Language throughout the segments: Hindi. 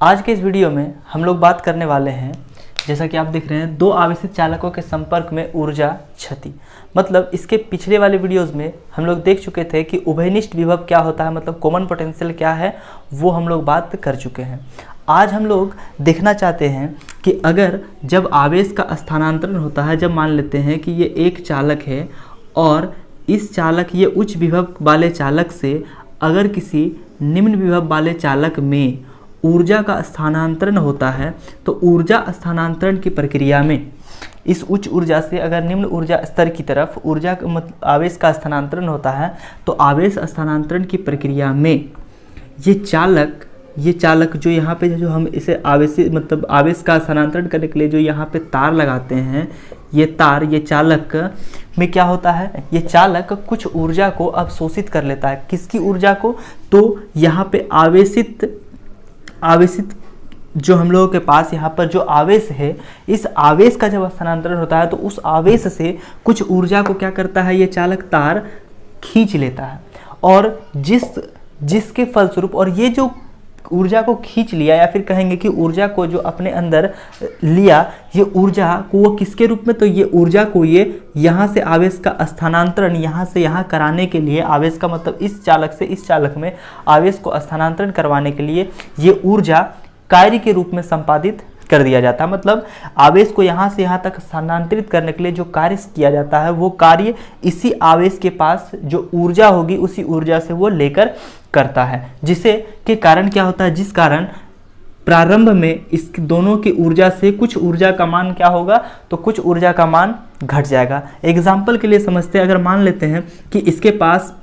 आज के इस वीडियो में हम लोग बात करने वाले हैं, जैसा कि आप देख रहे हैं, दो आवेशित चालकों के संपर्क में ऊर्जा क्षति। मतलब इसके पिछले वाले वीडियोस में हम लोग देख चुके थे कि उभयनिष्ठ विभव क्या होता है, मतलब कॉमन पोटेंशियल क्या है, वो हम लोग बात कर चुके हैं। आज हम लोग देखना चाहते हैं कि अगर जब आवेश का स्थानांतरण होता है, जब मान लेते हैं कि ये एक चालक है और इस चालक ये उच्च विभव वाले चालक से अगर किसी निम्न विभव वाले चालक में ऊर्जा का स्थानांतरण होता है, तो ऊर्जा स्थानांतरण की प्रक्रिया में इस उच्च ऊर्जा से अगर निम्न ऊर्जा स्तर की तरफ ऊर्जा आवेश का स्थानांतरण होता है, तो आवेश स्थानांतरण की प्रक्रिया में ये चालक जो यहाँ पे जो हम इसे आवेश का स्थानांतरण करने के लिए जो यहाँ पे तार लगाते हैं, ये चालक में क्या होता है, ये चालक कुछ ऊर्जा को अवशोषित कर लेता है। किसकी ऊर्जा को? तो यहाँ पे आवेशित जो हम लोगों के पास यहाँ पर जो आवेश है, इस आवेश का जब स्थानांतरण होता है तो उस आवेश से कुछ ऊर्जा को क्या करता है, ये चालक तार खींच लेता है। और जिसके फलस्वरूप, और ये जो ऊर्जा को खींच लिया, या फिर कहेंगे कि ऊर्जा को जो अपने अंदर लिया, ये ऊर्जा को वो किसके रूप में, तो ये ऊर्जा को ये यहाँ से आवेश का स्थानांतरण यहाँ से यहाँ कराने के लिए, आवेश का मतलब इस चालक से इस चालक में आवेश को स्थानांतरण करवाने के लिए ये ऊर्जा कार्य के रूप में संपादित कर दिया जाता है। मतलब आवेश को यहाँ से यहाँ तक स्थानांतरित करने के लिए जो कार्य किया जाता है, वो कार्य इसी आवेश के पास जो ऊर्जा होगी उसी ऊर्जा से वो लेकर करता है। जिसे के कारण क्या होता है, जिस कारण प्रारंभ में इस दोनों की ऊर्जा से कुछ ऊर्जा का मान क्या होगा, तो कुछ ऊर्जा का मान घट जाएगा। एग्जाम्पल के लिए समझते हैं, अगर मान लेते हैं कि इसके पास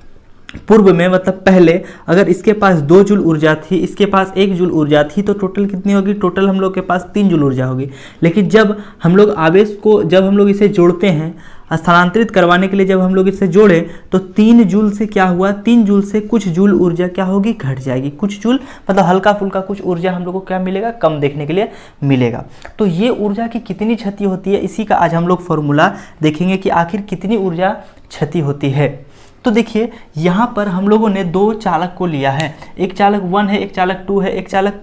पूर्व में, मतलब पहले अगर इसके पास 2 जूल ऊर्जा थी, इसके पास 1 जूल ऊर्जा थी, तो टोटल कितनी होगी, टोटल हम लोग के पास 3 जूल ऊर्जा होगी। लेकिन जब हम लोग आवेश को, जब हम लोग इसे जोड़ते हैं स्थानांतरित करवाने के लिए, जब हम लोग इसे जोड़े तो 3 जूल से क्या हुआ, 3 जूल से कुछ जूल ऊर्जा क्या होगी, घट जाएगी। कुछ जूल मतलब हल्का फुल्का कुछ ऊर्जा हम लोग को क्या मिलेगा, कम देखने के लिए मिलेगा। तो ये ऊर्जा की कितनी क्षति होती है, इसी का आज हम लोग फॉर्मूला देखेंगे कि आखिर कितनी ऊर्जा क्षति होती है। तो देखिए यहाँ पर हम लोगों ने 2 चालक को लिया है, एक चालक 1 है, एक चालक 2 है, एक चालक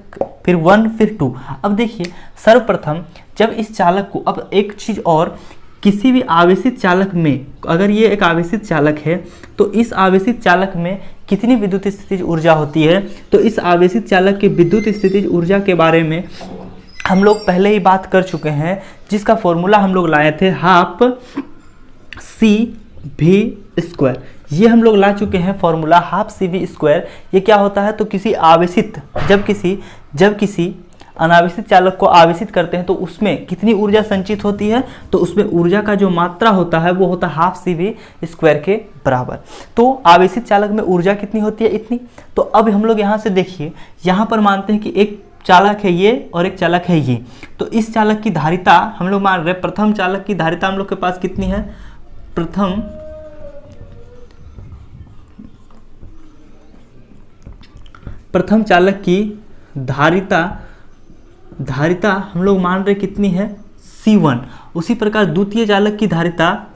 फिर 1 फिर 2। अब देखिए सर्वप्रथम जब इस चालक को, अब एक चीज़ और, किसी भी आवेशित चालक में, अगर ये एक आवेशित चालक है तो इस आवेशित चालक में कितनी विद्युत स्थितिज ऊर्जा होती है, तो इस आवेशित चालक की विद्युत स्थितिज ऊर्जा के बारे में हम लोग पहले ही बात कर चुके हैं, जिसका फॉर्मूला हम लोग लाए थे हाफ CV²। ये हम लोग ला चुके हैं फॉर्मूला हाफ CV²। ये क्या होता है, तो किसी आवेशित, जब किसी अनावेशित चालक को आवेशित करते हैं तो उसमें कितनी ऊर्जा संचित होती है, तो उसमें ऊर्जा का जो मात्रा होता है वो होता है हाफ CV² के बराबर। तो आवेशित चालक में ऊर्जा कितनी होती है, इतनी। तो अब हम लोग यहाँ से देखिए, यहाँ पर मानते हैं कि एक चालक है ये और एक चालक है ये, तो इस चालक की धारिता हम लोग मान रहे, प्रथम चालक की धारिता हम लोग के पास कितनी है, प्रथम चालक की धारिता हम लोग मान रहे कितनी है, C1। उसी प्रकार द्वितीय चालक की धारिता,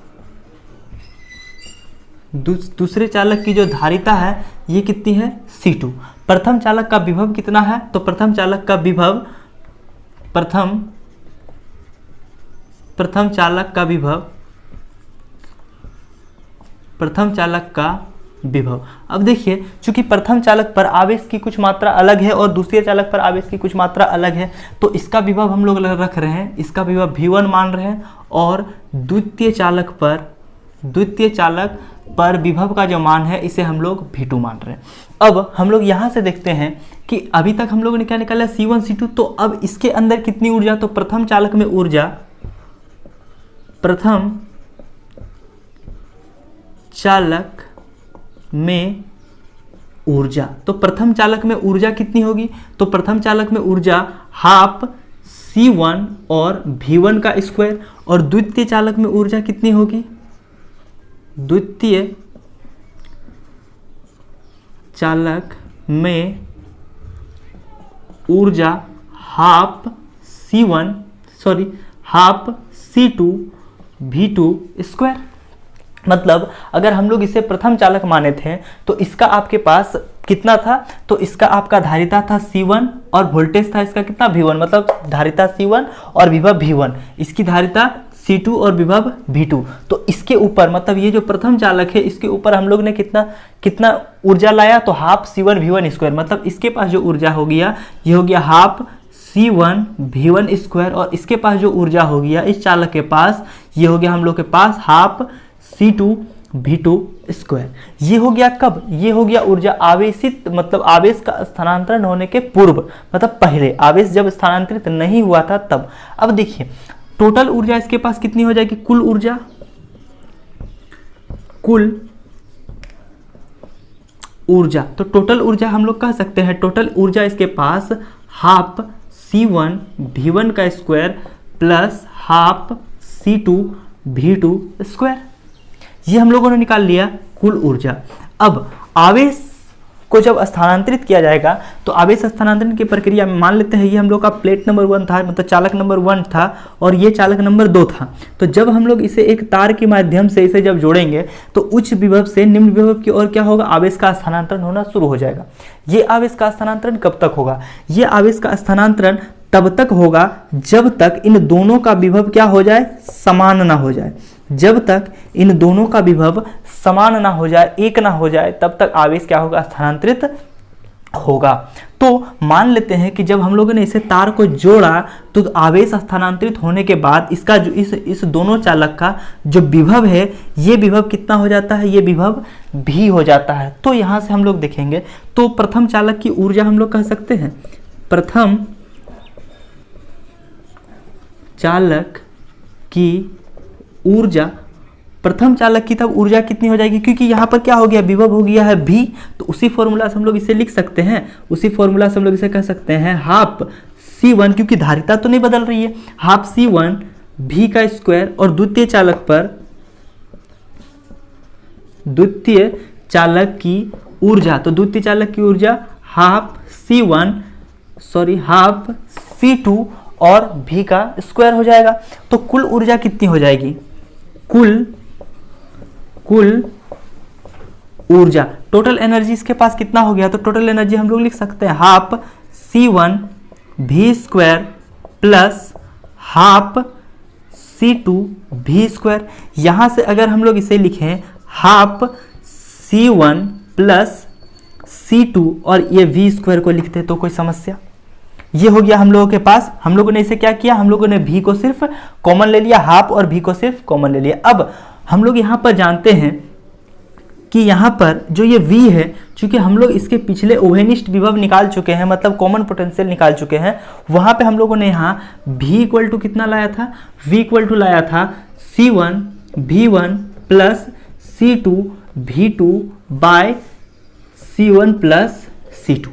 दूसरे चालक की जो धारिता है ये कितनी है, C2। प्रथम चालक का विभव कितना है, तो प्रथम चालक का विभव, प्रथम चालक का विभव। अब देखिए, चूंकि प्रथम चालक पर आवेश की कुछ मात्रा अलग है और दूसरे चालक पर आवेश की कुछ मात्रा अलग है, तो इसका विभव हम लोग रख रहे हैं, इसका विभव V1 मान रहे हैं, और द्वितीय चालक पर विभव का जो मान है इसे हम लोग V2 मान रहे हैं। अब हम लोग यहाँ से देखते हैं कि अभी तक हम लोगों ने क्या निकाला, C1 C2। तो अब इसके अंदर कितनी ऊर्जा, तो प्रथम चालक में ऊर्जा, प्रथम चालक में ऊर्जा, तो प्रथम चालक में ऊर्जा कितनी होगी, तो प्रथम चालक में ऊर्जा हाफ C1 और V1 का स्क्वायर। और द्वितीय चालक में ऊर्जा कितनी होगी, द्वितीय चालक में ऊर्जा हाफ C2 V2²। मतलब अगर हम लोग इसे प्रथम चालक माने थे तो इसका आपके पास कितना था, तो इसका आपका धारिता था C1 और वोल्टेज था इसका कितना V1, मतलब धारिता C1 और विभव V1, इसकी धारिता C2 और विभव V2। तो इसके ऊपर मतलब ये जो प्रथम चालक है इसके ऊपर हम लोग ने कितना ऊर्जा लाया, तो हाफ C1 V1 स्क्वायर, मतलब इसके पास जो ऊर्जा हो गया ये हो गया हाफ C1 V1 स्क्वायर, और इसके पास जो ऊर्जा हो गया इस चालक के पास ये हो गया हम लोग के पास हाफ C2 V2 स्क्वायर। ये हो गया कब, ये हो गया ऊर्जा आवेशित, मतलब आवेश का स्थानांतरण होने के पूर्व, मतलब पहले आवेश जब स्थानांतरित नहीं हुआ था तब। अब देखिए टोटल ऊर्जा इसके पास कितनी हो जाएगी, कुल ऊर्जा, तो टोटल ऊर्जा हम लोग कह सकते हैं टोटल ऊर्जा इसके पास हाफ C1 V1 का square plus half C2 V2 square, ये हम लोगों ने निकाल लिया कुल ऊर्जा। अब आवेश को जब स्थानांतरित किया जाएगा तो आवेश स्थानांतरण की प्रक्रिया में मान लेते हैं ये हम लोग का प्लेट नंबर 1 था, मतलब चालक नंबर 1 था और ये चालक नंबर 2 था। तो जब हम लोग इसे एक तार के माध्यम से इसे जब जोड़ेंगे तो उच्च विभव से निम्न विभव की ओर क्या होगा, आवेश का स्थानांतरण होना शुरू हो जाएगा। ये आवेश का स्थानांतरण कब तक होगा, ये आवेश का स्थानांतरण तब तक होगा जब तक इन दोनों का विभव क्या हो जाए, समान ना हो जाए। जब तक इन दोनों का विभव समान ना हो जाए, एक ना हो जाए, तब तक आवेश क्या होगा, स्थानांतरित होगा। तो मान लेते हैं कि जब हम लोगों ने इसे तार को जोड़ा तो आवेश स्थानांतरित होने के बाद इसका जो इस दोनों चालक का जो विभव है ये विभव कितना हो जाता है, ये विभव भी हो जाता है। तो यहाँ से हम लोग देखेंगे तो प्रथम चालक की ऊर्जा हम लोग कह सकते हैं, प्रथम चालक की ऊर्जा, प्रथम चालक की तब ऊर्जा कितनी हो जाएगी, क्योंकि यहाँ पर क्या हो गया, विभव हो गया है V, तो उसी फॉर्मूला से हम लोग इसे लिख सकते हैं, उसी फॉर्मूला से हम लोग इसे कह सकते हैं हाफ C1, क्योंकि धारिता तो नहीं बदल रही है, हाफ C1 V का स्क्वायर, और द्वितीय चालक की ऊर्जा, तो द्वितीय चालक की ऊर्जा हाफ C2 और V का स्क्वायर हो जाएगा। तो कुल ऊर्जा कितनी हो जाएगी, कुल ऊर्जा, टोटल एनर्जी इसके पास कितना हो गया, तो टोटल एनर्जी हम लोग लिख सकते हैं half C1 V square plus half C2 V square. यहाँ से अगर हम लोग इसे लिखें हाफ C1 प्लस C2 और ये V स्क्वायर को लिखते तो कोई समस्या, ये हो गया हम लोगों के पास। हम लोगों ने इसे क्या किया, हम लोगों ने V को सिर्फ कॉमन ले लिया, हाफ और V को सिर्फ कॉमन ले लिया। अब हम लोग यहाँ पर जानते हैं कि यहाँ पर जो ये V है, चूंकि हम लोग इसके पिछले ओवेनिष्ठ विभव निकाल चुके हैं, मतलब कॉमन पोटेंशियल निकाल चुके हैं, वहाँ पे हम लोगों ने यहाँ V इक्वल टू कितना लाया था, V इक्वल टू लाया था C1 V1 plus C2 V2 bye C1 plus C2।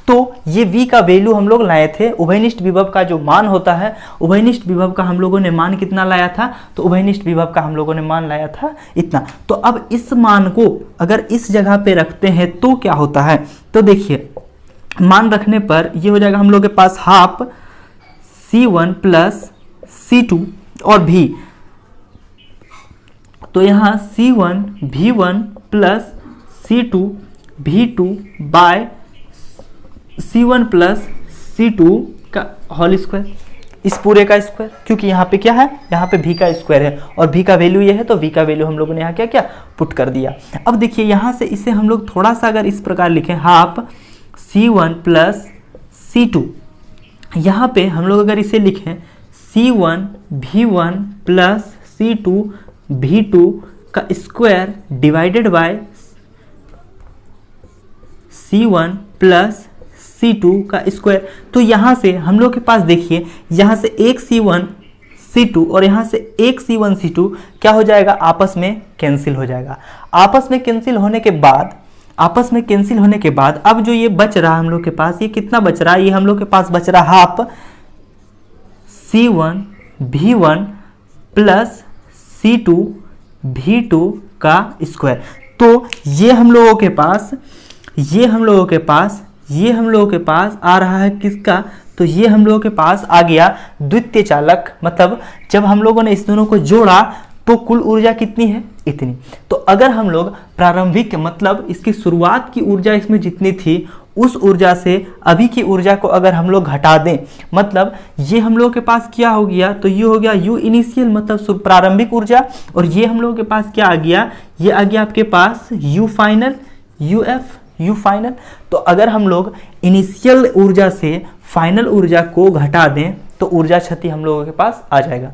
तो ये V का वैल्यू हम लोग लाए थे, उभयनिष्ठ विभव का जो मान होता है, उभयनिष्ठ विभव का हम लोगों ने मान कितना लाया था, तो उभयनिष्ठ विभव का हम लोगों ने मान लाया था इतना। तो अब इस मान को अगर इस जगह पे रखते हैं तो क्या होता है, तो देखिए मान रखने पर ये हो जाएगा हम लोग के पास हाफ C1 प्लस C2 और V, तो यहाँ C1 V1 plus C2 V2 bye C1 plus C2 का होल स्क्वायर, इस पूरे का स्क्वायर, क्योंकि यहाँ पे क्या है, यहाँ पे V का स्क्वायर है और V का वैल्यू ये है, तो V का वैल्यू हम लोगों ने यहाँ क्या पुट कर दिया। अब देखिए यहाँ से इसे हम लोग थोड़ा सा अगर इस प्रकार लिखें हाफ C1 प्लस C2, यहाँ पे हम लोग अगर इसे लिखें C1 V1 plus C2 V2 का square divided by C1 plus C2 का स्क्वायर, तो यहाँ से हम लोग के पास देखिए यहाँ से एक C1 C2 और यहाँ से एक C1 C2 क्या हो जाएगा, आपस में कैंसिल हो जाएगा। आपस में कैंसिल होने के बाद अब जो ये बच रहा हम लोग के पास, ये कितना बच रहा है, ये हम लोग के पास बच रहा half C1 V1 plus C2 V2 का स्क्वायर। तो ये हम लोगों के पास आ रहा है किसका, तो ये हम लोगों के पास आ गया द्वितीय चालक, मतलब जब हम लोगों ने इस दोनों को जोड़ा तो कुल ऊर्जा कितनी है, इतनी। तो अगर हम लोग प्रारंभिक मतलब इसकी शुरुआत की ऊर्जा इसमें जितनी थी उस ऊर्जा से अभी की ऊर्जा को अगर हम लोग घटा दें, मतलब ये हम लोगों के पास क्या हो गया, तो ये हो गया यू इनिशियल मतलब प्रारंभिक ऊर्जा, और ये हम लोगों के पास क्या आ गया, ये आ गया आपके पास यू फाइनल, यू फाइनल। तो अगर हम लोग इनिशियल ऊर्जा से फाइनल ऊर्जा को घटा दें तो ऊर्जा क्षति हम लोगों के पास आ जाएगा।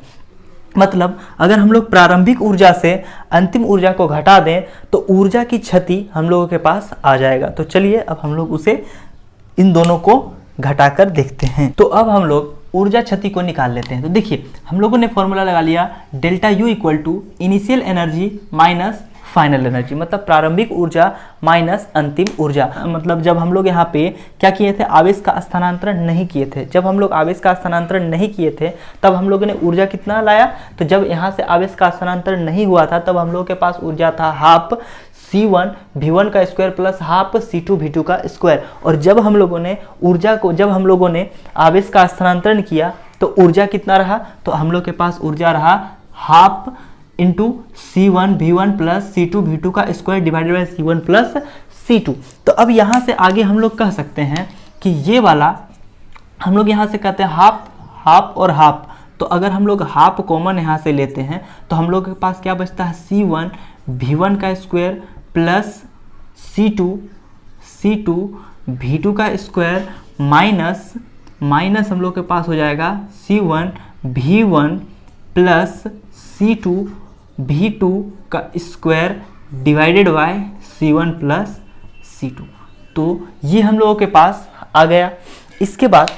मतलब अगर हम लोग प्रारंभिक ऊर्जा से अंतिम ऊर्जा को घटा दें तो ऊर्जा की क्षति हम लोगों के पास आ जाएगा। तो चलिए अब हम लोग उसे इन दोनों को घटाकर देखते हैं। तो अब हम लोग ऊर्जा क्षति को निकाल लेते हैं। तो देखिए हम लोगों ने फॉर्मूला लगा लिया, delta U equal to initial energy minus final energy, मतलब प्रारंभिक ऊर्जा माइनस अंतिम ऊर्जा। मतलब जब हम लोग यहाँ पे क्या किए थे, आवेश का स्थानांतरण नहीं किए थे। जब हम लोग आवेश का स्थानांतरण नहीं किए थे तब हम लोगों ने ऊर्जा कितना लाया, तो जब यहाँ से आवेश का स्थानांतरण नहीं हुआ था तब हम लोगों के पास ऊर्जा था हाफ C1 V1 का square plus half C2 V2 का स्क्वायर। और जब हम लोगों ने ऊर्जा को, जब हम लोगों ने आवेश का स्थानांतरण किया तो ऊर्जा कितना रहा, तो हम लोग के पास ऊर्जा रहा half into C1 V1 plus C2 V2 का square divided by C1 plus C2। तो अब यहाँ से आगे हम लोग कह सकते हैं कि ये वाला हम लोग यहाँ से कहते हैं हाफ और हाफ। तो अगर हम लोग हाफ कॉमन यहाँ से लेते हैं तो हम लोग के पास क्या बचता है, C1 V1 का स्क्वायर प्लस C2 V2 का स्क्वायर माइनस हम लोग के पास हो जाएगा C1 V1 plus C2 V2 का square divided by C1 plus C2। तो ये हम लोगों के पास आ गया। इसके बाद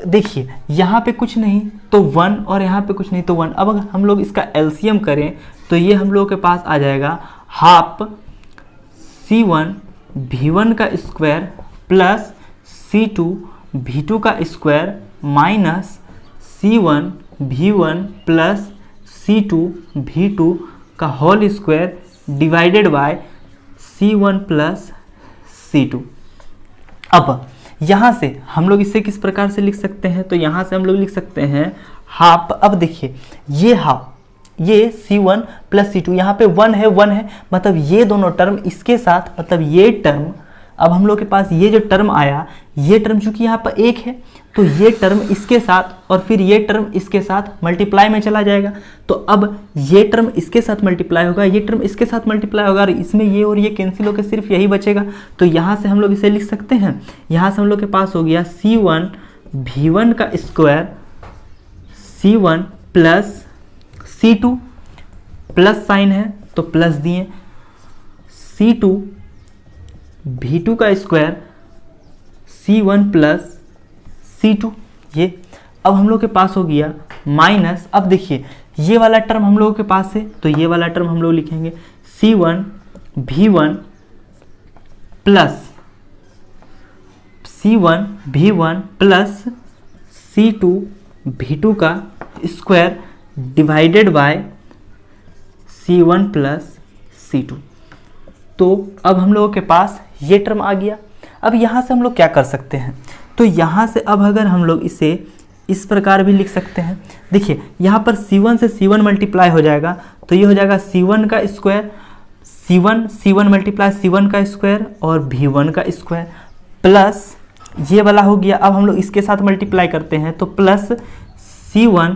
देखिए यहाँ पे कुछ नहीं तो 1 और यहाँ पे कुछ नहीं तो 1। अब अगर हम लोग इसका एलसीएम करें तो ये हम लोगों के पास आ जाएगा हाफ C1 V1 का स्क्वायर प्लस C2 V2 का square minus C1 V1 plus C2 V2 का whole square divided by C1 plus C2। अब यहाँ से हम लोग इसे किस प्रकार से लिख सकते हैं, तो यहाँ से हम लोग लिख सकते हैं हाफ। अब देखिए ये हाफ, ये C1 प्लस C2, यहाँ पे 1 है, मतलब ये दोनों टर्म इसके साथ, मतलब ये टर्म, अब हम लोग के पास ये जो टर्म आया, ये टर्म चूंकि यहाँ पर 1 है तो ये टर्म इसके साथ और फिर ये टर्म इसके साथ मल्टीप्लाई में चला जाएगा। तो अब ये टर्म इसके साथ मल्टीप्लाई होगा, ये टर्म इसके साथ मल्टीप्लाई होगा, और इसमें ये और ये कैंसिल होकर सिर्फ यही बचेगा। तो यहाँ से हम लोग इसे लिख सकते हैं, यहाँ से हम लोग के पास हो गया C1 V1 का square C1 plus C2 plus sign है तो प्लस दिए, C2 V2 का स्क्वायर C1 प्लस C2। ये अब हम लोग के पास हो गया माइनस। अब देखिए ये वाला टर्म हम लोगों के पास है तो ये वाला टर्म हम लोग लिखेंगे C1 V1 plus C1 V1 plus C2 V2 का square divided by C1 plus C2। तो अब हम लोगों के पास ये टर्म आ गया। अब यहाँ से हम लोग क्या कर सकते हैं, तो यहाँ से अब अगर हम लोग इसे इस प्रकार भी लिख सकते हैं। देखिए यहाँ पर C1 से C1 मल्टीप्लाई हो जाएगा तो ये हो जाएगा C1 का स्क्वायर, C1 मल्टीप्लाई C1 का स्क्वायर और V1 का स्क्वायर प्लस ये वाला हो गया। अब हम लोग इसके साथ मल्टीप्लाई करते हैं तो प्लस C1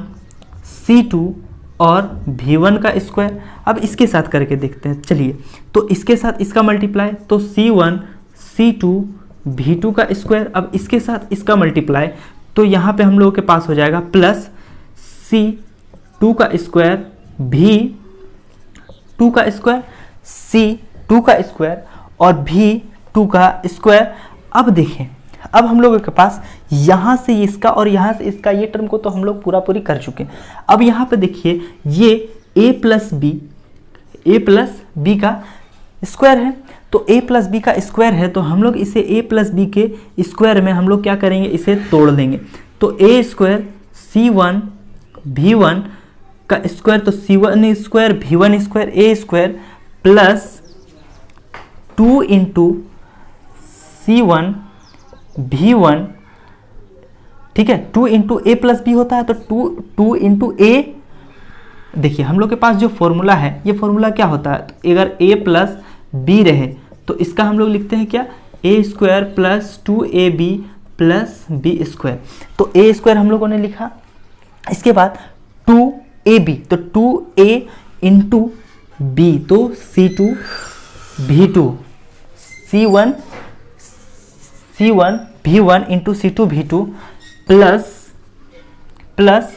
C2 और V1 का स्क्वायर। अब इसके साथ करके देखते हैं, चलिए। तो इसके साथ इसका मल्टीप्लाई तो C1 C2 V2 का स्क्वायर। अब इसके साथ इसका मल्टीप्लाई तो यहाँ पे हम लोगों के पास हो जाएगा प्लस C2 का स्क्वायर V2 का स्क्वायर, C2 का स्क्वायर और V2 का स्क्वायर। अब देखें, अब हम लोगों के पास यहाँ से इसका और यहाँ से इसका ये टर्म को तो हम लोग पूरी कर चुके हैं। अब यहाँ पे देखिए ये a प्लस बी का स्क्वायर है, तो a प्लस बी का स्क्वायर है तो हम लोग इसे a प्लस बी के स्क्वायर में हम लोग क्या करेंगे, इसे तोड़ देंगे। तो a स्क्वायर C1 V1 का स्क्वायर तो C1 square V1 square a square plus 2 into C1 V1, ठीक है। 2 इंटू ए प्लस बी होता है तो 2 इंटू ए देखिए हम लोग के पास जो फॉर्मूला है, ये फॉर्मूला क्या होता है, तो अगर a प्लस बी रहे तो इसका हम लोग लिखते हैं क्या, a square plus 2ab plus b square. तो ए स्क्वायर हम लोगों ने लिखा, इसके बाद 2ab, तो 2a इंटू बी, तो c2 v2, c1 v1 into c2 v2 plus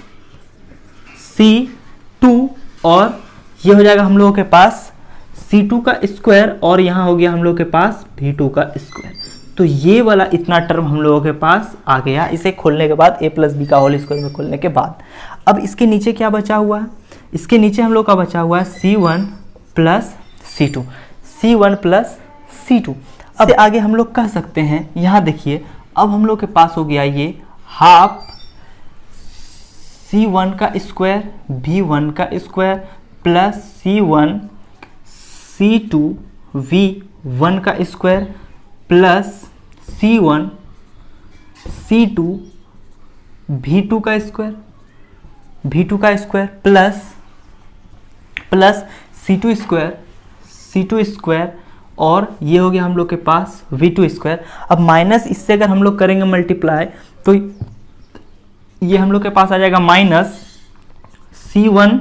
c2, और ये हो जाएगा हम लोगों के पास c2 का स्क्वायर, और यहाँ हो गया हम लोग के पास v2 का स्क्वायर। तो ये वाला इतना टर्म हम लोगों के पास आ गया, इसे खोलने के बाद a प्लस बी का होल स्क्वायर में खोलने के बाद। अब इसके नीचे क्या बचा हुआ है, इसके नीचे हम लोग का बचा हुआ है c1 plus c2, c1 plus c2। अब आगे हम लोग कह सकते हैं, यहाँ देखिए अब हम लोग के पास हो गया ये हाफ c1 का स्क्वायर v1 का square plus c1 c2 v1 का square plus c1 c2 v2 का स्क्वायर प्लस c2 स्क्वायर, और ये हो गया हम लोग के पास v2 स्क्वायर। अब माइनस इससे अगर हम लोग करेंगे मल्टीप्लाई, तो ये हम लोग के पास आ जाएगा minus c1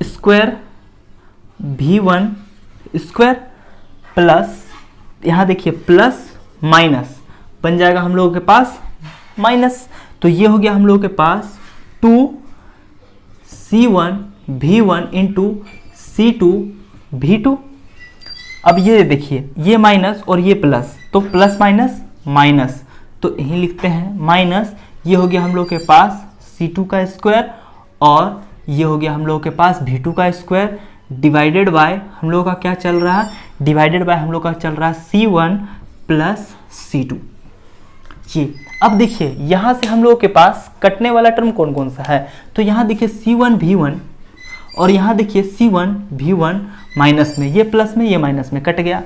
square v1 square plus, यहाँ देखिए प्लस माइनस बन जाएगा हम लोगों के पास माइनस। तो ये हो गया हम लोगों के पास 2c1 v1 into c2 v2। अब ये देखिए ये माइनस और ये प्लस, तो प्लस माइनस माइनस, तो यही लिखते हैं माइनस, ये हो गया हम लोग के पास c2 का स्क्वायर, और ये हो गया हम लोग के पास v2 का स्क्वायर, डिवाइडेड बाय हम लोग का क्या चल रहा है, डिवाइडेड बाय हम लोग का चल रहा है c1 प्लस c2। ये अब देखिए यहाँ से हम लोगों के पास कटने वाला टर्म कौन कौन सा है, तो यहाँ देखिए c1 v1, और यहाँ देखिए c1 v1 माइनस में, ये प्लस में ये माइनस में कट गया।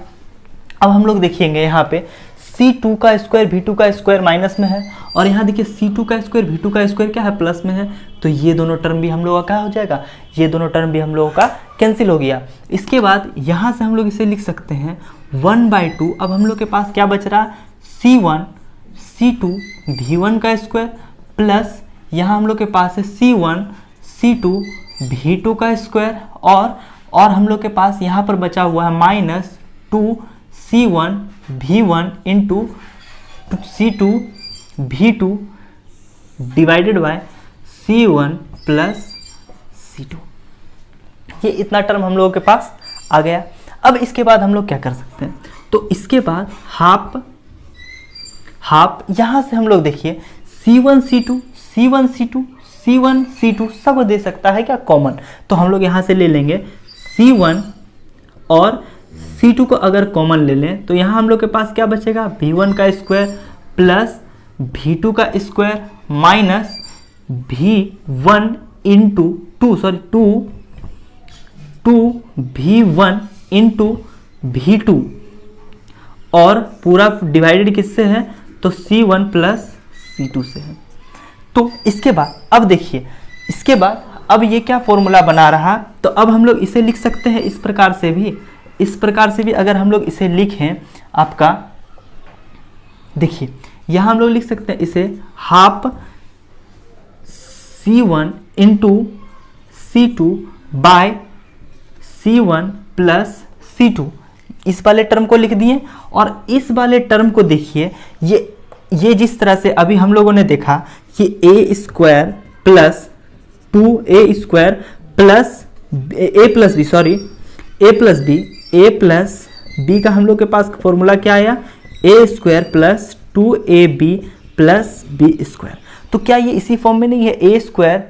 अब हम लोग देखेंगे यहाँ पे c2 का स्क्वायर v2 का स्क्वायर माइनस में है, और यहाँ देखिए c2 का स्क्वायर v2 का स्क्वायर क्या है, प्लस में है। तो ये दोनों टर्म भी हम लोगों का क्या हो जाएगा, ये दोनों टर्म भी हम लोगों का कैंसिल हो गया। इसके बाद यहाँ से हम लोग इसे लिख सकते हैं 1/2। अब हम लोग के पास क्या बच रहा है, c1 c2 v1 का स्क्वायर प्लस यहाँ हम लोग के पास है c1 c2 v2 का स्क्वायर, और हम लोग के पास यहाँ पर बचा हुआ है minus 2c1 v1 into c2 v2 divided by c1 plus c2। ये इतना टर्म हम लोगों के पास आ गया। अब इसके बाद हम लोग क्या कर सकते हैं, तो इसके बाद हाफ यहाँ से हम लोग देखिए c1 c2 सब दे सकता है क्या कॉमन, तो हम लोग यहाँ से ले लेंगे c1 और c2 को अगर कॉमन ले लें तो यहाँ हम लोग के पास क्या बचेगा, v1 का स्क्वायर प्लस v2 का square minus v1 into 2v1 into v2, और पूरा डिवाइडेड किससे है, तो c1 प्लस c2 से है। तो इसके बाद अब देखिए, इसके बाद अब ये क्या फॉर्मूला बना रहा, तो अब हम लोग इसे लिख सकते हैं इस प्रकार से भी अगर हम लोग इसे लिखें, आपका देखिए यहाँ हम लोग लिख सकते हैं इसे half c1 into c2 bye c1 plus c2, इस वाले टर्म को लिख दिए। और इस वाले टर्म को देखिए, ये जिस तरह से अभी हम लोगों ने देखा कि a square plus 2a square plus a plus b का हम लोग के पास फॉर्मूला क्या आया, a square plus 2ab plus b square. तो क्या ये इसी फॉर्म में नहीं है, a स्क्वायर,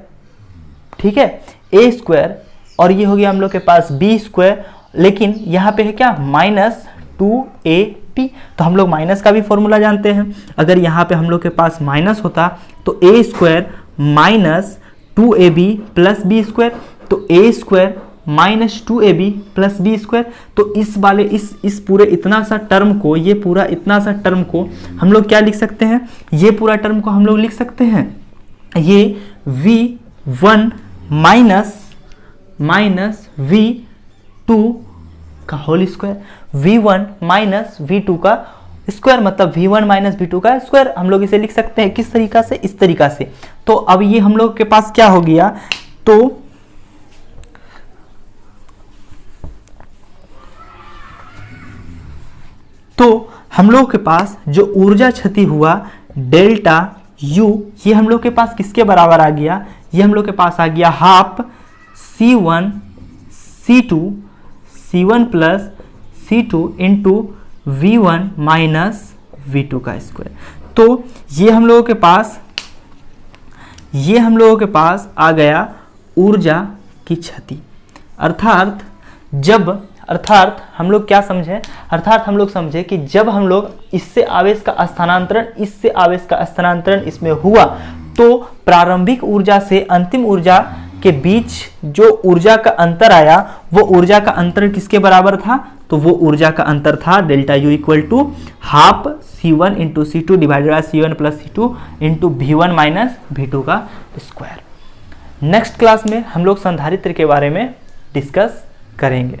ठीक है, a स्क्वायर, और ये हो गया हम लोग के पास b स्क्वायर, लेकिन यहाँ पे है क्या माइनस 2ab। तो हम लोग माइनस का भी फॉर्मूला जानते हैं, अगर यहाँ पे हम लोग के पास माइनस होता तो a square minus 2ab plus b square, तो a square minus 2ab plus b square. तो इस वाले इस पूरे इतना सा टर्म को, ये पूरा इतना सा टर्म को हम लोग क्या लिख सकते हैं, ये पूरा टर्म को हम लोग लिख सकते हैं, ये v1 माइनस माइनस V2 का whole square, V1 minus V2 का स्क्वायर, मतलब V1 माइनस V2 का स्क्वायर। हम लोग इसे लिख सकते हैं किस तरीका से, इस तरीका से। तो अब ये हम लोग के पास क्या हो गया, तो हम लोग के पास जो ऊर्जा क्षति हुआ डेल्टा U, ये हम लोग के पास किसके बराबर आ गया, ये हम लोग के पास आ गया half C1 plus C2 into V1 minus V2 का स्क्वायर। तो ये हम लोगों के पास आ गया ऊर्जा की क्षति। अर्थात हम लोग क्या समझे, अर्थात हम लोग समझे कि जब हम लोग इससे आवेश का स्थानांतरण इसमें हुआ, तो प्रारंभिक ऊर्जा से अंतिम ऊर्जा के बीच जो ऊर्जा का अंतर आया, वो ऊर्जा का अंतर किसके बराबर था, तो वो ऊर्जा का अंतर था delta U equal to half C1 into C2 divided by C1 plus C2 into V1 minus V2 का स्क्वायर। नेक्स्ट क्लास में हम लोग संधारित्र के बारे में डिस्कस करेंगे।